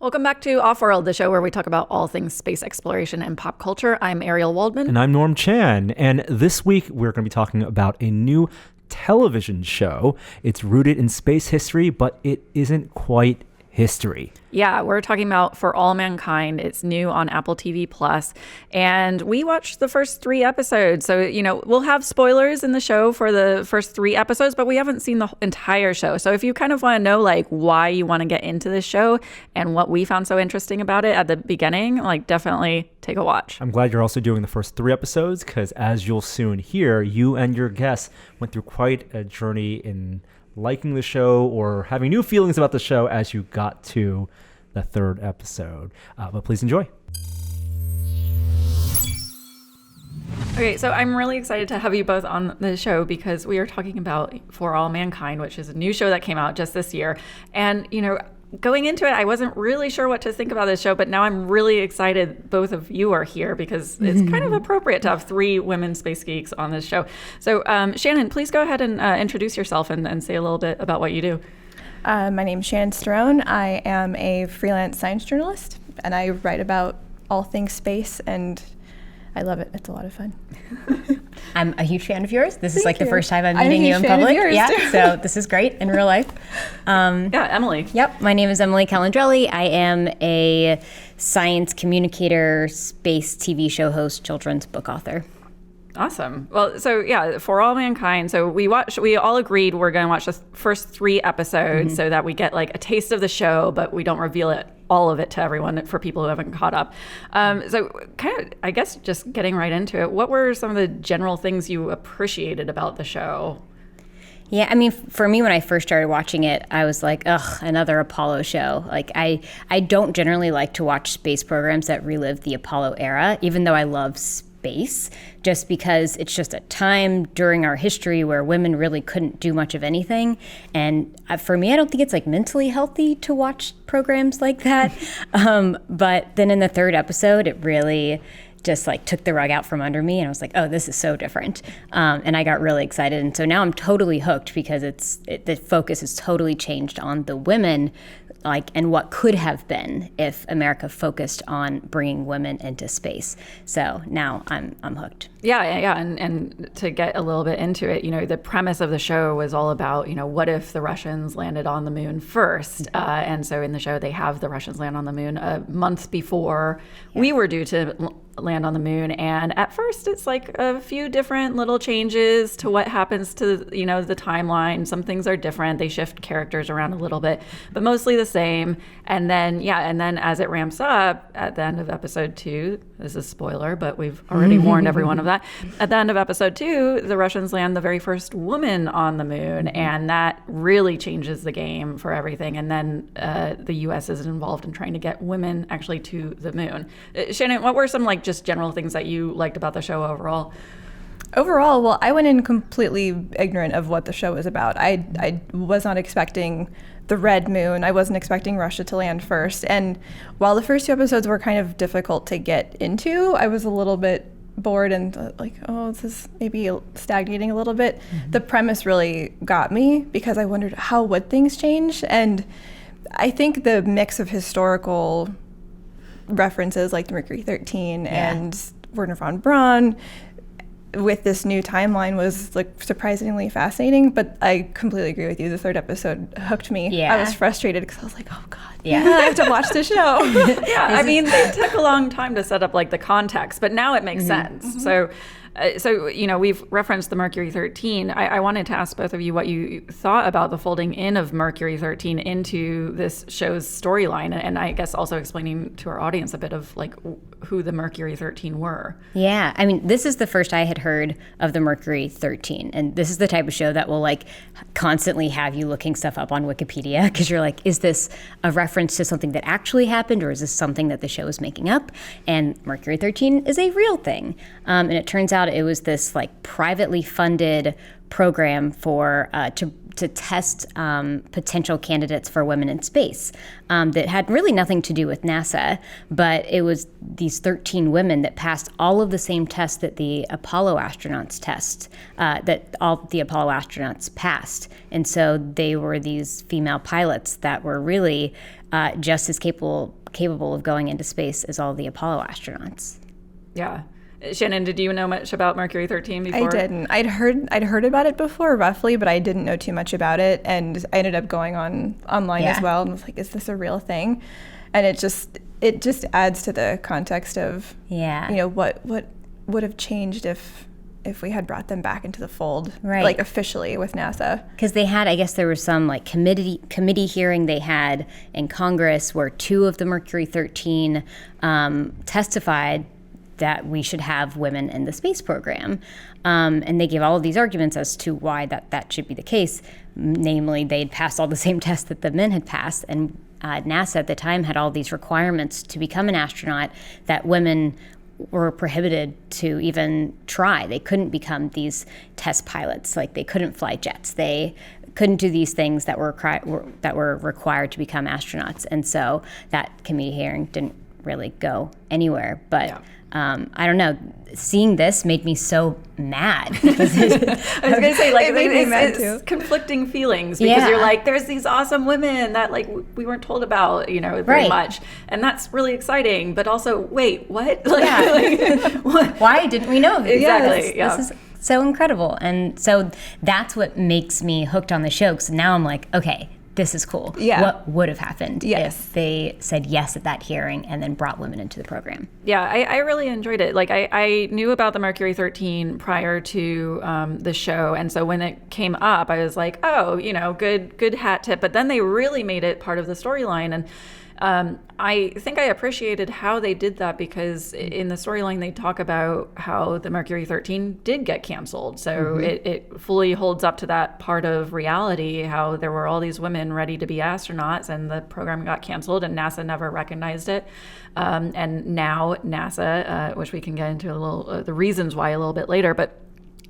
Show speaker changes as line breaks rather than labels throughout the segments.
Welcome back to Offworld, the show where we talk about all things space exploration and pop culture. I'm Ariel Waldman.
And I'm Norm Chan. And this week, we're going to be talking about a new television show. It's rooted in space history, but it isn't quite history.
Yeah, we're talking about For All Mankind. It's new on Apple TV+. And we watched the first 3 episodes. So, we'll have spoilers in the show for the first 3 episodes, but we haven't seen the entire show. So if you kind of want to know, why you want to get into this show and what we found so interesting about it at the beginning, definitely take a watch.
I'm glad you're also doing the first 3 episodes because, as you'll soon hear, you and your guests went through quite a journey in liking the show or having new feelings about the show as you got to the 3rd episode. But please enjoy.
Okay, so I'm really excited to have you both on the show because we are talking about For All Mankind, which is a new show that came out just this year. And, going into it, I wasn't really sure what to think about this show, but now I'm really excited both of you are here because it's kind of appropriate to have 3 women space geeks on this show. So, Shannon, please go ahead and introduce yourself and say a little bit about what you do.
My name's Shannon Stirone. I am a freelance science journalist, and I write about all things space, and I love it. It's a lot of fun.
I'm a huge fan of yours. This is
Thank
the
you.
first time I'm meeting you in public. Yeah, so this is great in real life.
Emily.
Yep, my name is Emily Calandrelli. I am a science communicator, space TV show host, children's book author.
Awesome. Well, so yeah, For All Mankind. So we all agreed we're going to watch the first 3 episodes so that we get a taste of the show, but we don't reveal all of it to everyone for people who haven't caught up. So kind of, I guess, just getting right into it, what were some of the general things you appreciated about the show?
Yeah, I mean, for me, when I first started watching it, I was like, ugh, another Apollo show. I don't generally like to watch space programs that relive the Apollo era, even though I love space, just because it's just a time during our history where women really couldn't do much of anything. And for me, I don't think it's mentally healthy to watch programs like that. But then in the 3rd episode, it really just took the rug out from under me, and I was like, oh, this is so different. And I got really excited. And so now I'm totally hooked because the focus is totally changed on the women, and what could have been if America focused on bringing women into space. So now I'm hooked.
Yeah. And to get a little bit into it, the premise of the show was all about, what if the Russians landed on the moon first? And so in the show, they have the Russians land on the moon a month before we were due to land on the moon. And at first, it's a few different little changes to what happens to, the timeline. Some things are different. They shift characters around a little bit, but mostly the same. And then as it ramps up at the end of episode 2, this is a spoiler, but we've already warned everyone of that. At the end of episode 2, the Russians land the very first woman on the moon, and that really changes the game for everything. And then the U.S. is involved in trying to get women actually to the moon. Shannon, what were some just general things that you liked about the show overall?
Overall, well, I went in completely ignorant of what the show was about. I was not expecting the red moon. I wasn't expecting Russia to land first. And while the first 2 episodes were kind of difficult to get into, I was a little bit bored and this is maybe stagnating a little bit. The premise really got me because I wondered how would things change. And I think the mix of historical references like the Mercury 13 and Wernher von Braun with this new timeline was surprisingly fascinating, but I completely agree with you. The 3rd episode hooked me.
Yeah.
I was frustrated because I was like, oh God,
I
have to watch the show.
I mean, they took a long time to set up the context, but now it makes sense. So we've referenced the Mercury 13. I wanted to ask both of you what you thought about the folding in of Mercury 13 into this show's storyline, and I guess also explaining to our audience a bit of who the Mercury 13 were.
Yeah, I mean, this is the first I had heard of the Mercury 13, and this is the type of show that will constantly have you looking stuff up on Wikipedia because you're is this a reference to something that actually happened, or is this something that the show is making up? And Mercury 13 is a real thing, and it turns out it was this privately funded program for to test potential candidates for women in space that had really nothing to do with NASA, but it was these 13 women that passed all of the same tests that the Apollo astronauts that all the Apollo astronauts passed. And so they were these female pilots that were really just as capable of going into space as all the Apollo astronauts.
Yeah. Shannon, did you know much about Mercury 13 before?
I didn't. I'd heard about it before roughly, but I didn't know too much about it, and I ended up going online as well and was like, is this a real thing? And it just adds to the context of what would have changed if we had brought them back into the fold,
right,
like officially with NASA.
Because they had, I guess there was some like committee hearing they had in Congress where 2 of the Mercury 13 testified that we should have women in the space program. And they gave all of these arguments as to why that should be the case. Namely, they'd passed all the same tests that the men had passed, and NASA at the time had all these requirements to become an astronaut that women were prohibited to even try. They couldn't become these test pilots, like they couldn't fly jets. They couldn't do these things that were required to become astronauts. And so that committee hearing didn't really go anywhere. But I don't know. Seeing this made me so mad.
I was going to say, like,
it's
conflicting feelings because you're like, there's these awesome women that like we weren't told about, very much, and that's really exciting. But also, wait, what? What?
Why didn't we know this?
Exactly.
This is so incredible, and so that's what makes me hooked on the show. Because now I'm like, okay, this is cool.
Yeah.
What would have happened if they said yes at that hearing and then brought women into the program?
Yeah, I really enjoyed it. Like I knew about the Mercury 13 prior to the show. And so when it came up, I was like, oh, good hat tip. But then they really made it part of the storyline. And I think I appreciated how they did that because in the storyline, they talk about how the Mercury 13 did get canceled. So it fully holds up to that part of reality, how there were all these women ready to be astronauts and the program got canceled and NASA never recognized it. And now NASA, which we can get into a little, the reasons why a little bit later, but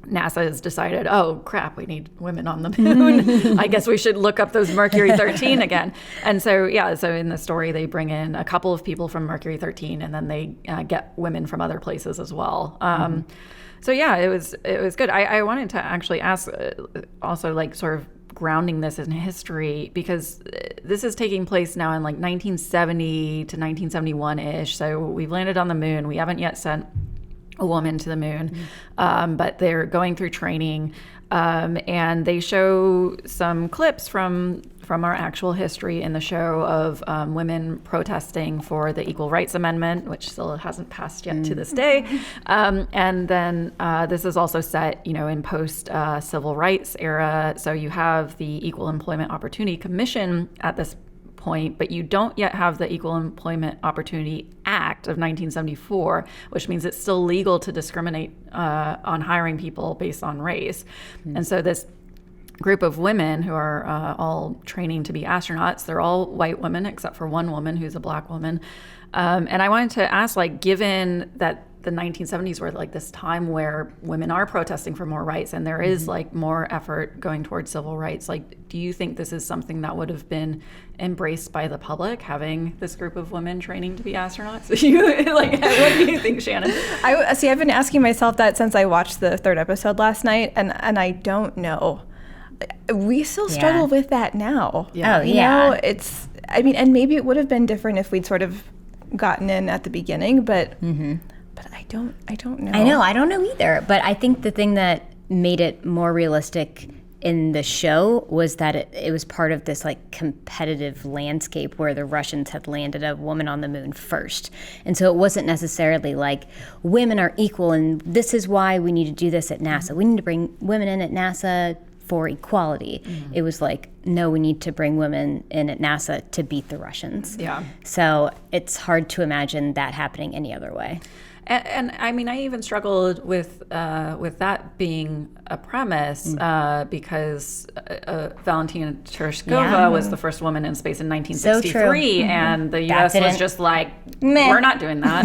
NASA has decided, oh crap, we need women on the moon. I guess we should look up those Mercury 13 again. And so in the story, they bring in a couple of people from Mercury 13 and then they get women from other places as well. So yeah, it was good. I wanted to actually ask also like sort of grounding this in history because this is taking place now in like 1970 to 1971-ish. So we've landed on the moon. We haven't yet sent a woman to the moon, but they're going through training, and they show some clips from our actual history in the show of women protesting for the Equal Rights Amendment, which still hasn't passed yet to this day. And then this is also set, in post civil rights era. So you have the Equal Employment Opportunity Commission at this point, but you don't yet have the Equal Employment Opportunity Act of 1974, which means it's still legal to discriminate on hiring people based on race. And so this group of women who are all training to be astronauts, they're all white women except for one woman who's a black woman. And I wanted to ask, like, given that the 1970s were like this time where women are protesting for more rights and there is like more effort going towards civil rights, like, do you think this is something that would have been embraced by the public, having this group of women training to be astronauts? What do you think, Shannon?
I've been asking myself that since I watched the 3rd episode last night, and I don't know. We still struggle with that now.
Yeah.
And maybe it would have been different if we'd sort of gotten in at the beginning, but I don't know.
I don't know either. But I think the thing that made it more realistic in the show was that it was part of this like competitive landscape where the Russians had landed a woman on the moon first. And so it wasn't necessarily like women are equal and this is why we need to do this at NASA. We need to bring women in at NASA for equality. It was like, no, we need to bring women in at NASA to beat the Russians.
Yeah.
So it's hard to imagine that happening any other way.
And I mean, I even struggled with that being a premise because Valentina Tereshkova was the first woman in space in 1963, and the U.S. was just like, we're not doing that.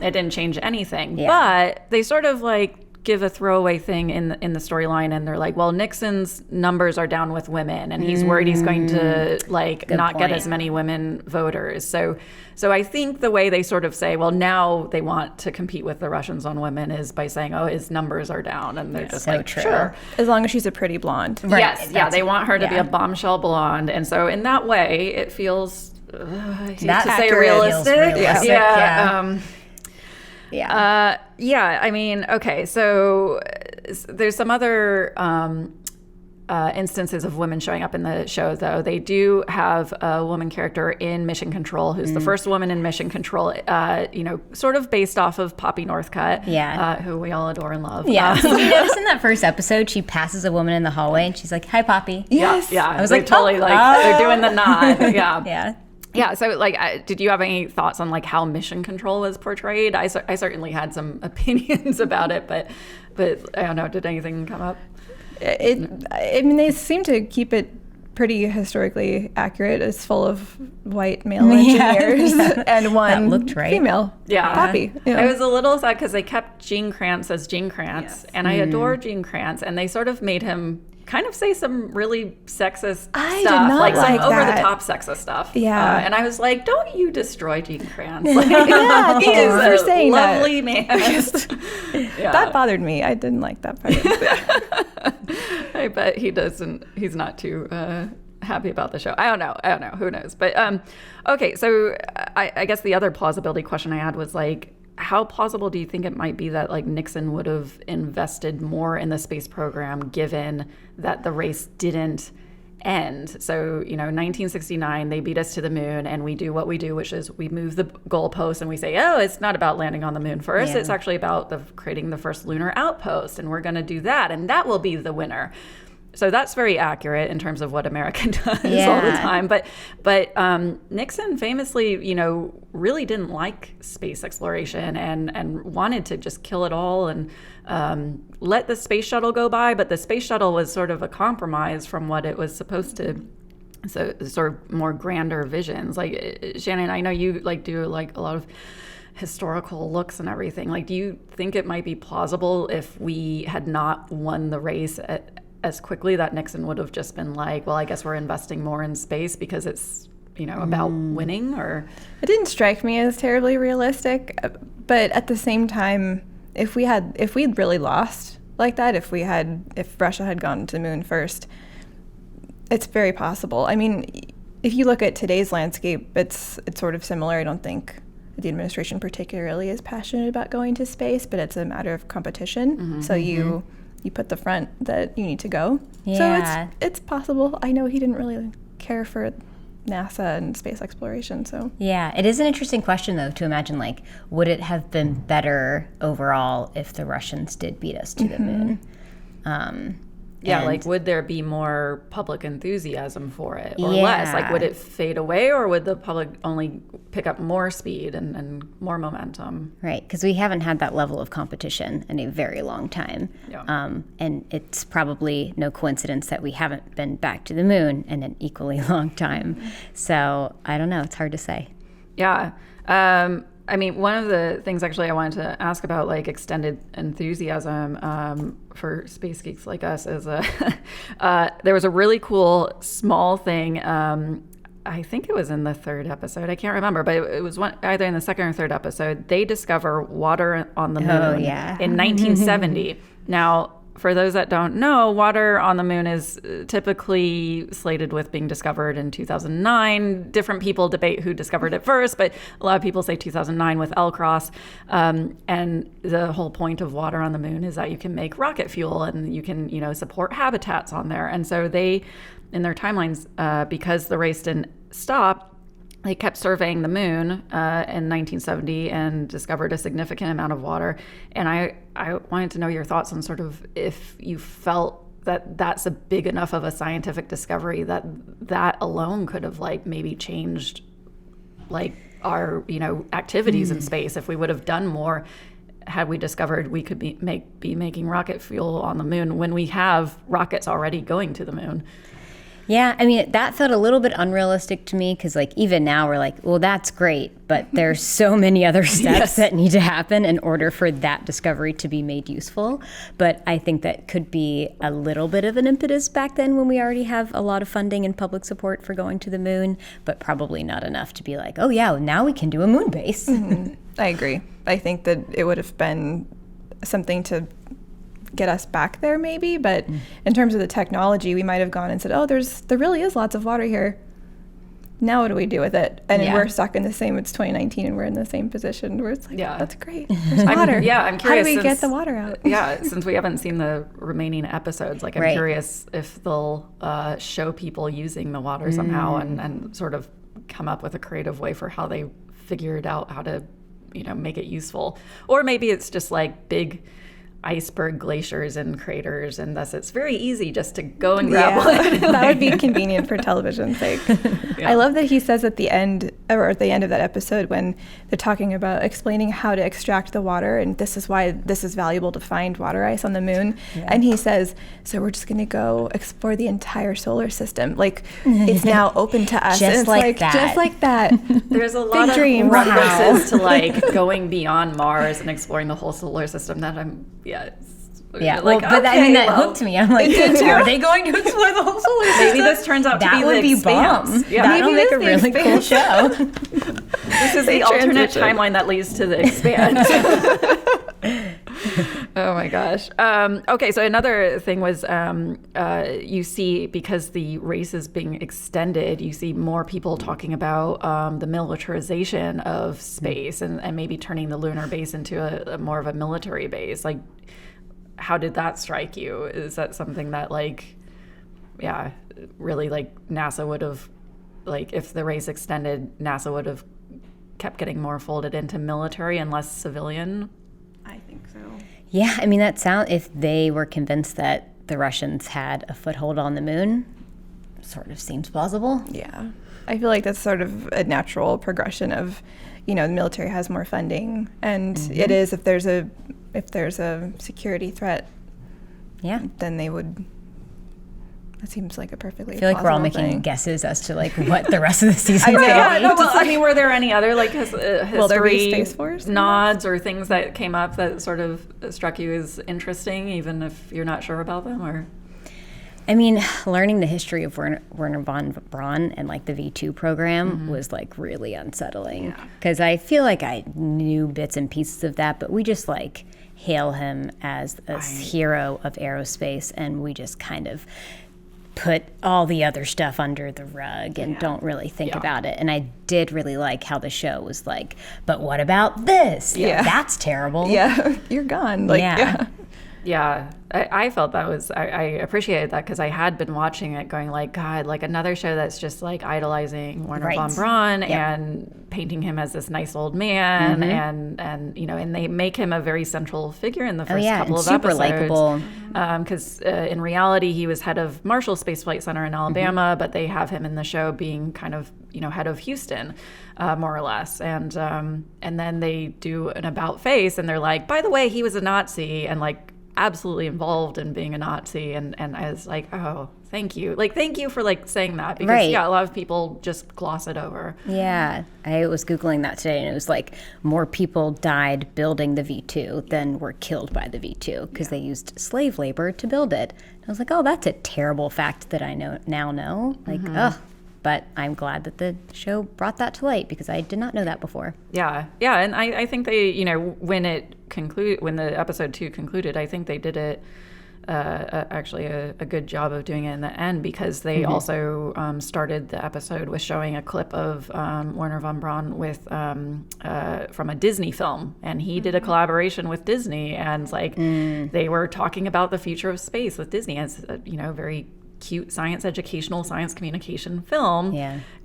It didn't change anything. But they sort of like give a throwaway thing in the storyline, and they're like, well, Nixon's numbers are down with women, and he's worried he's going to not get as many women voters. So I think the way they sort of say, well, now they want to compete with the Russians on women is by saying, oh, his numbers are down, and they're just
so
like,
true.
sure.
As long as she's a pretty blonde.
Right.
Yes, yeah, they want her to be
yeah.
a bombshell blonde, and so in that way, it feels, I hate
That
to say
accurate.
realistic.
Feels realistic,
Yeah.
yeah.
I mean, okay, so there's some other instances of women showing up in the show, though. They do have a woman character in Mission Control who's the first woman in Mission Control, sort of based off of Poppy Northcutt, who we all adore and love.
Yeah. Did you notice in that first episode, she passes a woman in the hallway and she's like, "Hi, Poppy."
Yes.
Yeah.
I was
They're
like,
totally they're doing the nod. Yeah.
Yeah.
Yeah, so did you have any thoughts on how Mission Control was portrayed? I certainly had some opinions about it, but I don't know. Did anything come up?
I mean, they seem to keep it pretty historically accurate. It's full of white male engineers and one
looked right.
female.
Yeah.
Poppy. Yeah.
I was a little sad because they kept Gene Kranz as Gene Kranz, and I adore Gene Kranz, and they sort of made him kind of say some really sexist
I
stuff,
did not like
some
that.
over-the-top sexist stuff.
Yeah.
And I was like, don't you destroy Gene Kranz.
Yeah,
He
thank you for
is a
saying that.
lovely man. Yeah.
That bothered me. I didn't like that part.
I bet he's not too happy about the show. I don't know. Who knows? But okay, so I guess the other plausibility question I had was how plausible do you think it might be that Nixon would have invested more in the space program given that the race didn't end? So, 1969, they beat us to the moon, and we do what we do, which is we move the goalpost and we say, oh, it's not about landing on the moon first.
Yeah.
It's actually about creating the first lunar outpost, and we're going to do that, and that will be the winner. So that's very accurate in terms of what America does all the time. But Nixon famously, really didn't like space exploration and wanted to just kill it all and let the space shuttle go by. But the space shuttle was sort of a compromise from what it was supposed to. So sort of more grander visions. Shannon, I know you do a lot of historical looks and everything. Do you think it might be plausible if we had not won the race as quickly that Nixon would have just been well, I guess we're investing more in space because it's, about winning? Or
It didn't strike me as terribly realistic, but at the same time, if we'd really lost like that, if Russia had gone to the moon first, it's very possible. I mean, if you look at today's landscape, it's sort of similar. I don't think the administration particularly is passionate about going to space, but it's a matter of competition. Mm-hmm. So you put the front that you need to go.
Yeah.
So it's possible. I know he didn't really care for NASA and space exploration, so.
Yeah, it is an interesting question, though, to imagine, would it have been better overall if the Russians did beat us to the moon?
would there be more public enthusiasm for it or less? Would it fade away, or would the public only pick up more speed and more momentum?
Right, because we haven't had that level of competition in a very long time.
Yeah.
And it's probably no coincidence that we haven't been back to the moon in an equally long time. So I don't know. It's hard to say.
Yeah. I mean, one of the things actually I wanted to ask about extended enthusiasm for space geeks like us is there was a really cool small thing. I think it was in the third episode. I can't remember, but it was either in the second or third episode. They discover water on the moon in 1970. Now, for those that don't know, water on the moon is typically slated with being discovered in 2009. Different people debate who discovered it first, but a lot of people say 2009 with L-Cross. And the whole point of water on the moon is that you can make rocket fuel and you can, support habitats on there. And so they, in their timelines, because the race didn't stop, they kept surveying the moon in 1970 and discovered a significant amount of water. And I wanted to know your thoughts on sort of if you felt that that's a big enough of a scientific discovery that alone could have maybe changed our activities in space. If we would have done more, had we discovered we could be making rocket fuel on the moon when we have rockets already going to the moon.
Yeah, I mean, that felt a little bit unrealistic to me because, like, even now we're like, well, that's great, but there's so many other steps that need to happen in order for that discovery to be made useful. But I think that could be a little bit of an impetus back then when we already have a lot of funding and public support for going to the moon, but probably not enough to be like, oh, yeah, now we can do a moon base.
I agree. I think that it would have been something to get us back there maybe, but in terms of the technology, we might have gone and said, oh, there really is lots of water here. Now what do we do with it? And we're stuck in the same, it's 2019 and we're in the same position where it's like, that's great. There's water.
I'm curious.
How do we get the water out?
Since we haven't seen the remaining episodes, like I'm curious if they'll show people using the water somehow and sort of come up with a creative way for how they figured out how to, make it useful. Or maybe it's just like big iceberg glaciers and craters, and thus it's very easy just to go and grab one.
That would be convenient for television's sake. I love that he says at the end of that episode when they're talking about explaining how to extract the water, and this is why this is valuable to find water ice on the moon. And he says, so we're just going to go explore the entire solar system. Like, it's now open to us.
Just like that.
Just like that.
There's a lot of references to like going beyond Mars and exploring the whole solar system that
Yeah, like, but I mean, that hooked me. I'm like, are they going to explore the whole solar system?
Maybe this turns out to be the Expanse.
That'll make a really cool show.
This is the alternate timeline that leads to the Expanse. Oh my gosh. Okay, so another thing was you see, because the race is being extended, you see more people talking about the militarization of space and maybe turning the lunar base into a more of a military base. Like, how did that strike you? Is that something that really like NASA would have, like if the race extended, NASA would have kept getting more folded into military and less civilian?
I think so.
Yeah, I mean, if they were convinced that the Russians had a foothold on the moon, sort of seems plausible.
Yeah. I feel like that's sort of a natural progression of, the military has more funding, and it is if there's a security threat, then they would. That seems like a perfectly.
I feel like we're all making guesses as to like what the rest of the season.
I mean, were there any other like
will there be Space Force
nods or things that came up that sort of struck you as interesting, even if you're not sure about them? Or
I mean, learning the history of Werner von Braun and like the V2 program was like really unsettling because I feel like I knew bits and pieces of that, but we just like hail him as a hero of aerospace, and we just kind of put all the other stuff under the rug and don't really think about it. And I did really like how the show was like, but what about this? Yeah, that's terrible.
Yeah, you're gone. Like,
Yeah, I felt that was, I appreciated that because I had been watching it going like, God, like another show that's just like idolizing Werner von Braun and painting him as this nice old man and they make him a very central figure in the first couple of
super
episodes.
Likable.
Because in reality, he was head of Marshall Space Flight Center in Alabama, but they have him in the show being kind of, head of Houston, more or less. And then they do an about face and they're like, by the way, he was a Nazi and like, absolutely involved in being a Nazi, and I was like, oh, thank you for like saying that, because a lot of people just gloss it over.
Yeah, I was Googling that today, and it was like more people died building the V2 than were killed by the V2 because they used slave labor to build it. And I was like, oh, that's a terrible fact that I now know. Like, but I'm glad that the show brought that to light because I did not know that before.
Yeah, and I think they, when the episode 2 concluded, I think they did it actually a good job of doing it in the end, because they also started the episode with showing a clip of Werner von Braun with from a Disney film, and he did a collaboration with Disney, and like they were talking about the future of space with Disney as very cute educational science communication film,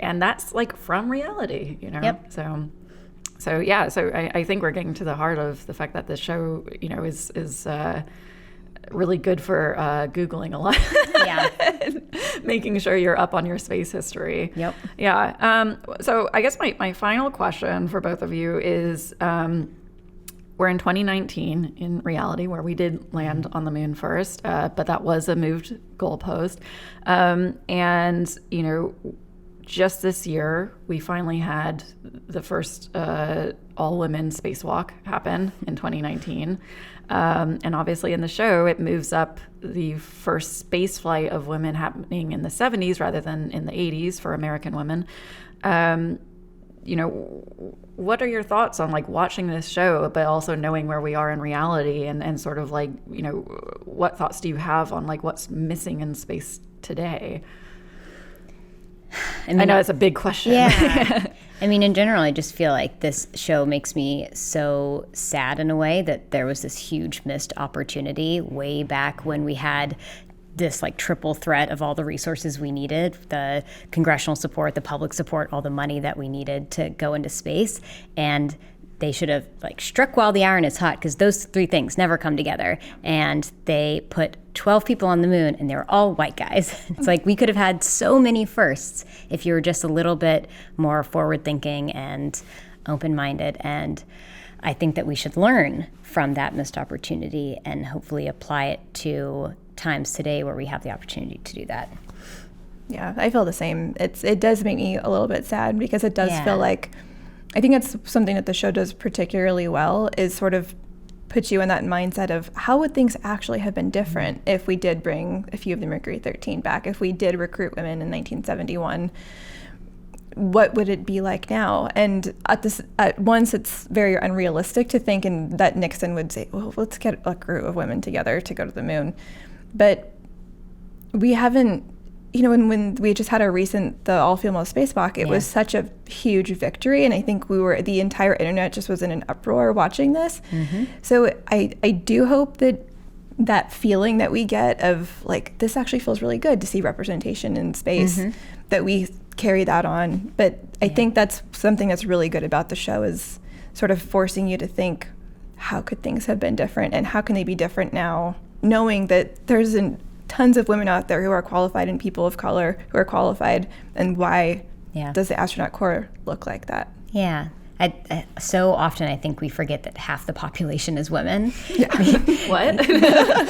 and that's like from reality, So I think we're getting to the heart of the fact that this show, is really good for Googling a lot. Making sure you're up on your space history. So I guess my final question for both of you is, we're in 2019 in reality, where we did land on the moon first, but that was a moved goalpost. And, you know, just this year, we finally had the first all-women spacewalk happen in 2019. And obviously in the show, it moves up the first space flight of women happening in the 70s rather than in the 80s for American women. You know, what are your thoughts on like watching this show, but also knowing where we are in reality, and sort of like, you know, what thoughts do you have on like what's missing in space today? I know it's a big question.
Yeah. I mean, in general, I just feel like this show makes me so sad in a way that there was this huge missed opportunity way back when we had this like triple threat of all the resources we needed, the congressional support, the public support, all the money that we needed to go into space. And they should have like struck while the iron is hot, because those three things never come together. And they put 12 people on the moon and they were all white guys. It's like we could have had so many firsts if you were just a little bit more forward thinking and open-minded. And I think that we should learn from that missed opportunity and hopefully apply it to times today where we have the opportunity to do that.
Yeah, I feel the same. It does make me a little bit sad, because it does feel like, I think it's something that the show does particularly well, is sort of put you in that mindset of how would things actually have been different if we did bring a few of the Mercury 13 back, if we did recruit women in 1971. What would it be like now? And at once, it's very unrealistic to think that Nixon would say, well, let's get a crew of women together to go to the moon. But we haven't, you know, when we just had the all-female spacewalk, it was such a huge victory. And I think the entire internet just was in an uproar watching this. Mm-hmm. So I do hope that feeling that we get of like, this actually feels really good to see representation in space, that we carry that on. But I think that's something that's really good about the show, is sort of forcing you to think, how could things have been different, and how can they be different now, knowing that there's tons of women out there who are qualified and people of color who are qualified, and why does the astronaut corps look like that? Yeah.
So often I think we forget that half the population is women.
Yeah. What?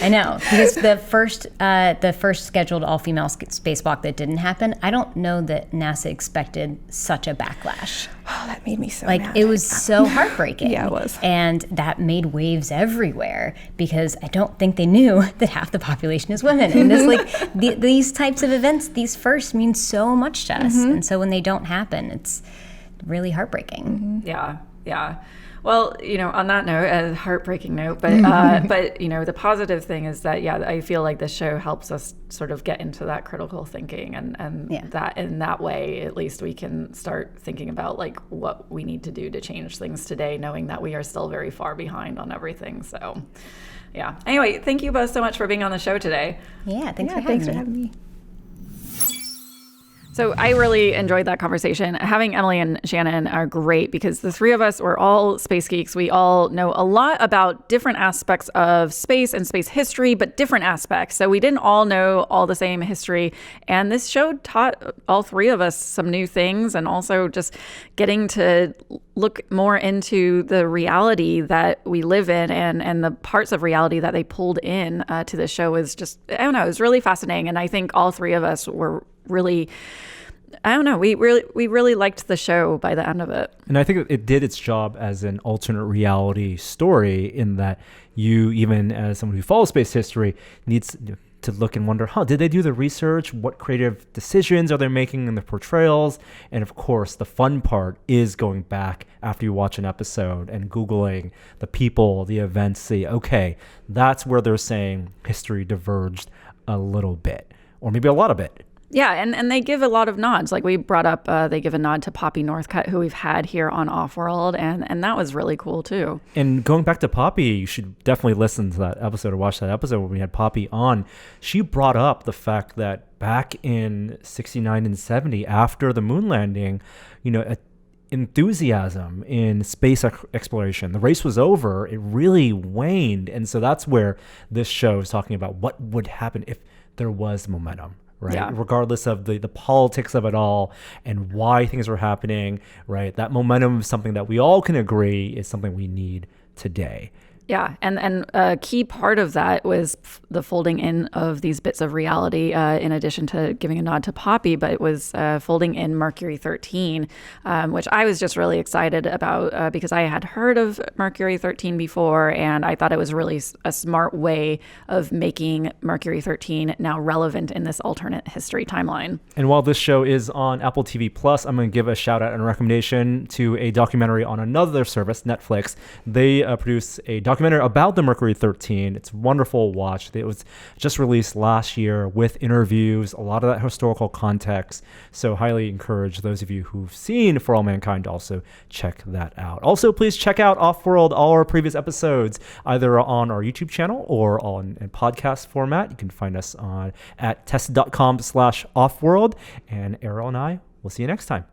I know, because the first scheduled all-female spacewalk that didn't happen, I don't know that NASA expected such a backlash.
Oh, that made me so
mad. It was so heartbreaking.
Yeah, it was.
And that made waves everywhere, because I don't think they knew that half the population is women. And this, these types of events, these firsts mean so much to us. And so when they don't happen, it's really heartbreaking.
Yeah. Well, you know, on that note, a heartbreaking note, but you know, the positive thing is that, I feel like this show helps us sort of get into that critical thinking, and that in that way, at least we can start thinking about like what we need to do to change things today, knowing that we are still very far behind on everything. So, yeah. Anyway, thank you both so much for being on the show today.
Yeah, thanks for having me.
So I really enjoyed that conversation. Having Emily and Shannon are great, because the three of us, we're all space geeks. We all know a lot about different aspects of space and space history, but different aspects. So we didn't all know all the same history. And this show taught all three of us some new things, and also just getting to look more into the reality that we live in, and the parts of reality that they pulled in to the show was just, I don't know, it was really fascinating. And I think all three of us were really, I don't know, we really liked the show by the end of it.
And I think it did its job as an alternate reality story, in that you, even as someone who follows space history, needs to look and wonder, did they do the research? What creative decisions are they making in the portrayals? And of course, the fun part is going back after you watch an episode and Googling the people, the events, see, okay, that's where they're saying history diverged a little bit, or maybe a lot of it.
Yeah, and they give a lot of nods. Like we brought up, they give a nod to Poppy Northcutt, who we've had here on Offworld, and that was really cool too.
And going back to Poppy, you should definitely listen to that episode or watch that episode where we had Poppy on. She brought up the fact that back in 69 and 70, after the moon landing, enthusiasm in space exploration, the race was over, it really waned. And so that's where this show is talking about what would happen if there was momentum. Right. Yeah. Regardless of the politics of it all and why things were happening, right? That momentum is something that we all can agree is something we need today.
Yeah, and a key part of that was the folding in of these bits of reality, in addition to giving a nod to Poppy, but it was folding in Mercury 13, which I was just really excited about because I had heard of Mercury 13 before, and I thought it was really a smart way of making Mercury 13 now relevant in this alternate history timeline.
And while this show is on Apple TV Plus, I'm going to give a shout out and recommendation to a documentary on another service, Netflix. They produce a documentary about the Mercury 13. It's a wonderful watch. It was just released last year with interviews, a lot of that historical context. So highly encourage those of you who've seen For All Mankind to also check that out. Also, please check out Offworld, all our previous episodes, either on our YouTube channel or on in podcast format. You can find us on at tested.com/offworld. And Ariel and I will see you next time.